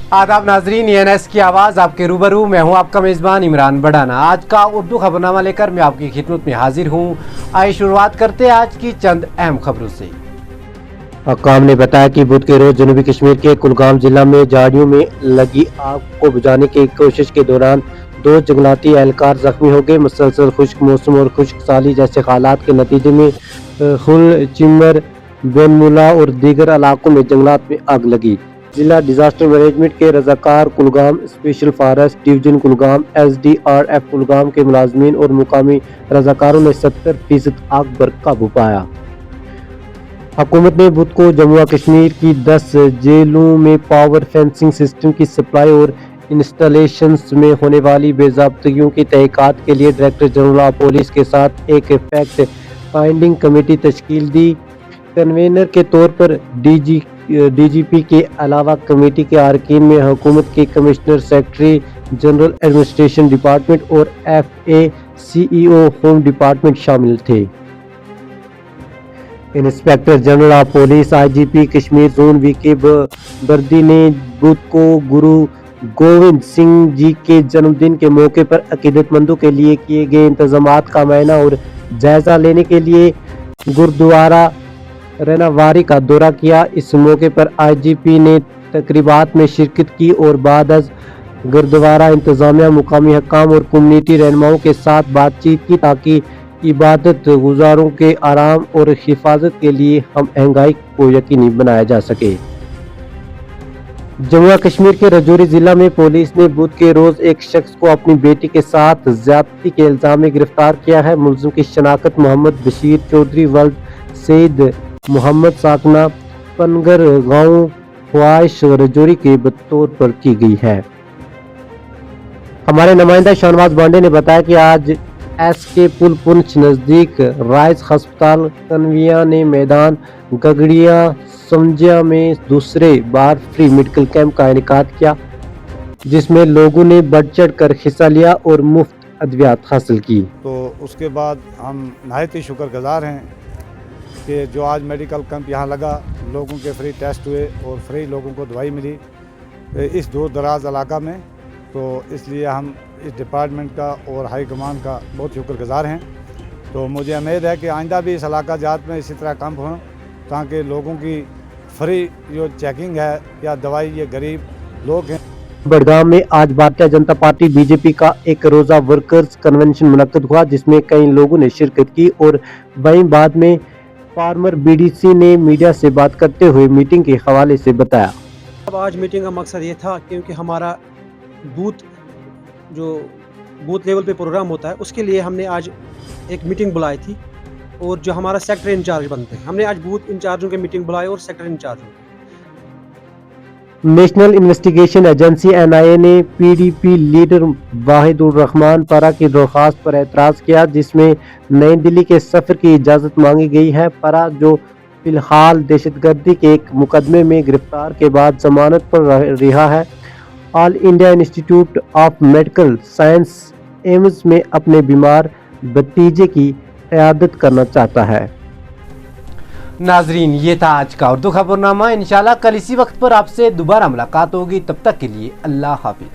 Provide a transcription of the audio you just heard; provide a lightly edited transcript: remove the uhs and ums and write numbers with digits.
आदाब नाजरीन, ENS की आवाज़ आपके रूबरू। मैं हूं आपका मेज़बान इमरान बड़ाना। आज का उर्दू खबरनामा लेकर मैं आपकी खिदमत में हाजिर हूं। आइए शुरुआत करते हैं आज की चंद अहम खबरों से। हकाम ने बताया कि बुध के रोज जनूबी कश्मीर के कुलगाम जिला में झाड़ियों में लगी आग को बुझाने की कोशिश के दौरान 2 जंगलाती एहलकार जख्मी हो गए। मुसलसल खुश्क मौसम और खुश्क साली जैसे हालात के नतीजे में खुल चिमर बेनमुला और दीगर इलाकों में जंगलात में आग लगी। जिला डिजास्टर मैनेजमेंट के रजाकार Kulgam, special forest division Kulgam, SDRF Kulgam के मुलाजमीन और मुकामी रजाकारों ने 70% आग पर काबू पाया। हुकूमत ने बुध को जम्मू और कश्मीर की 10 जेलों में पावर फेंसिंग सिस्टम की सप्लाई और इंस्टॉलेशंस में होने वाली बेज़ाब्तगियों की तहकीकात के लिए डायरेक्टर जनरल ऑफ पुलिस के साथ एक फैक्ट फाइंडिंग कमेटी तश्कील दी। कन्वेनर के तौर पर DGP के अलावा कमेटी के अरकान में हुकूमत के commissioner, secretary general administration department और FA CEO होम डिपार्टमेंट शामिल थे। Inspector general of police IGP Kashmir zone VK बर्दी ने बुध को गुरु गोविंद सिंह जी के जन्मदिन के मौके पर अकीदतमंदों के लिए किए गए इंतजामात का मुआयना और जायजा लेने के लिए गुरुद्वारा रनावारी का दौरा किया। इस मौके पर IGP ने तकरीबात में शिरकत की और बाद अज गुरुद्वारा इंतजामिया, मुकामी हकाम और कम्युनिटी रहनुमाओं के साथ बातचीत की ताकि इबादत गुजारों के आराम और हिफाजत के लिए हम आहंगाई को यकीनी बनाया जा सके। जम्मू कश्मीर के राजौरी जिला में पुलिस ने बुध के रोज एक शख्स को अपनी बेटी के साथ ज्यादती के इल्जाम में गिरफ्तार किया है। मुलजिम की शनाख्त मोहम्मद बशीर चौधरी वल्द सईद मोहम्मद साकना पनगर गांव ख्वाहिश राजौरी के बतौर पर की गई है। हमारे नुमाइंदा शाहनवाज बांडे ने बताया कि आज SK पुल पुंछ नजदीक राइस अस्पताल कन्विया ने मैदान गगड़िया समझिया में दूसरे बार फ्री मेडिकल कैंप का इनेकाद किया, जिसमें लोगों ने बढ़ चढ़ कर हिस्सा लिया और मुफ्त अद्वियात हासिल की। तो उसके बाद हम नहायत ही शुक्रगुजार हैं कि जो आज मेडिकल कैंप यहाँ लगा, लोगों के फ्री टेस्ट हुए और फ्री लोगों को दवाई मिली इस दूर दराज इलाका में। तो इसलिए हम इस डिपार्टमेंट का और हाई कमान का बहुत शुक्रगुजार हैं। तो मुझे उम्मीद है कि आइंदा भी इस इलाका जात में इसी तरह कैंप हों ताकि लोगों की फ्री जो चेकिंग है या दवाई, ये गरीब लोग हैं। बड़गाम में आज भारतीय जनता पार्टी BJP का एक रोजा वर्कर्स कन्वेंशन मुनक्कद हुआ, जिसमें कई लोगों ने शिरकत की और वहीं बाद में फार्मर BDC ने मीडिया से बात करते हुए मीटिंग के हवाले से बताया। अब आज मीटिंग का मकसद ये था क्योंकि हमारा बूथ लेवल पे प्रोग्राम होता है, उसके लिए हमने आज एक मीटिंग बुलाई थी और जो हमारा सेक्टर इंचार्ज बनते हैं, हमने आज बूथ इंचार्जों की मीटिंग बुलाई और सेक्टर इंचार्जों। नेशनल इन्वेस्टिगेशन एजेंसी NIA ने PDP लीडर वाहिदुर रहमान परा की दरख्वास्त पर एतराज़ किया, जिसमें नई दिल्ली के सफ़र की इजाज़त मांगी गई है। परा, जो फिलहाल दहशतगर्दी के एक मुकदमे में गिरफ्तार के बाद जमानत पर रिहा है, all India institute of medical science AIIMS में अपने बीमार भतीजे की क़यादत करना चाहता है। नाजरीन, ये था आज का उर्दू खबरनामा। इंशाल्लाह कल इसी वक्त पर आपसे दोबारा मुलाकात होगी। तब तक के लिए अल्लाह हाफिज।